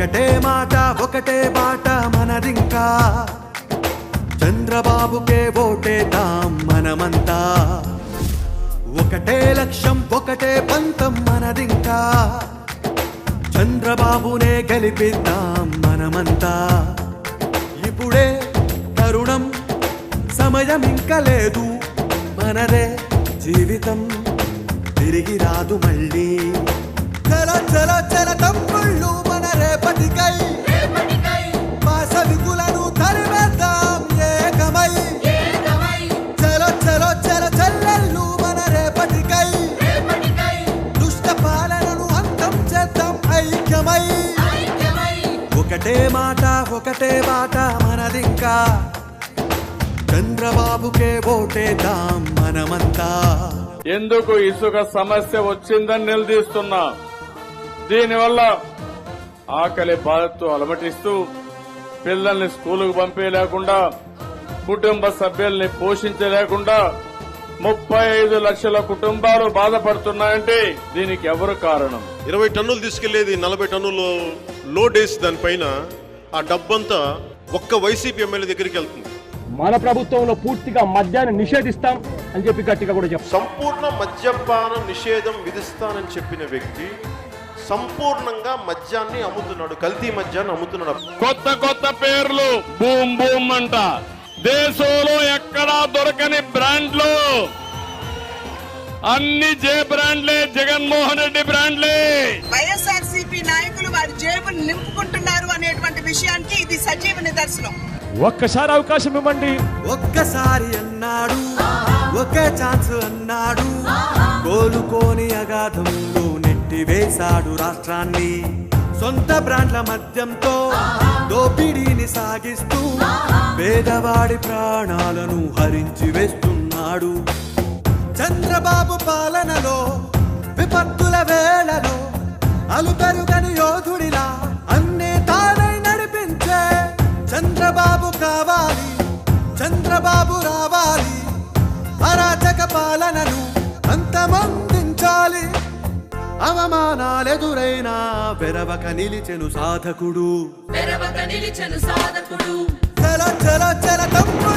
ఒకటే మాట ఒకటే బాట మనదింకా, చంద్రబాబుకే ఓటేద్దాం మనమంతా. ఒకటే లక్ష్యం ఒకటే పంతం మనదింకా, చంద్రబాబునే గెలిపిద్దాం మనమంతా. ఇప్పుడే తరుణం, సమయం ఇంకా లేదు, మనదే జీవితం తిరిగి రాదు మళ్ళీ. చల చల చల తమ్ముళ్ళు మన రేపటికై, సవికులను తరివేద్దాం ఏకమై. చలో చలో చల చెల్లెళ్ళు మన రేపటికై, దుష్ట పాలనను అంతం చేద్దాం ఐక్యమై. ఒకటే మాట ఒకటే బాట మనదింకా, చంద్రబాబుకే ఓటేద్దాం మనమంతా. ఎందుకు ఇసుక సమస్య వచ్చిందని నిలదీస్తున్నా. దీనివల్ల ఆకలి బాధతో అలమటిస్తూ పిల్లల్ని స్కూలుకు పంపేయలేకుండా, కుటుంబ సభ్యుల్ని పోషించలేకుండా 35 లక్షల కుటుంబాలు బాధపడుతున్నాయంటే దీనికి ఎవరు కారణం? 20 టన్నులు తీసుకెళ్లేది 40 టన్నులు లోడ్ వేసి దానిపైన ఆ డబ్బంతా ఒక్క వైసీపీ ఎమ్మెల్యే దగ్గరికి వెళ్తుంది. మన ప్రభుత్వంలో పూర్తిగా మద్యాన్ని నిషేధిస్తాం అని చెప్పి గట్టిగా కూడా చెప్పారు. సంపూర్ణ మద్యపాన నిషేధం విధిస్తానని చెప్పిన వ్యక్తి సంపూర్ణంగా మద్యాన్ని అమ్ముతున్నాడు, కల్తీ మద్యాన్ని అమ్ముతున్నాడు. కొత్త కొత్త పేర్లు, బూమ్ బూమ్ అంట. దేశంలో ఎక్కడా దొరకని బ్రాండ్లు, అన్ని జే బ్రాండ్లే, జగన్మోహన్ రెడ్డి బ్రాండ్లే. వైఎస్ఆర్సీపీ నాయకులు వారి జేబులు నింపుకుంటున్నారు అనేటువంటి విషయానికి ఇది సజీవ నిదర్శనం. ఒక్కసారి అవకాశం ఇవ్వండి. ఒక్కసారి అన్నాడు, ఒకే ఛాన్స్ అన్నాడు, కోలుకోని అగాధంలో నెట్టివేశాడు రాష్ట్రాన్ని. సొంత బ్రాండ్ల మద్యంతో దోపిడీని సాగిస్తూ పేదవాడి ప్రాణాలను హరించి వేస్తున్నాడు. చంద్రబాబు పాలనలో విపత్తుల వేళలో అలుపెరుగని యోధుడిలా అన్నీ తానై నడిపించే చంద్రబాబు కావాలి, చంద్రబాబు రావాలి. అరాచక పాలనను అంతమొందించాలి. అవమానాలెదురైనా వెరవక నిలిచెను సాధకుడు. చల చల చల తమ్ముడు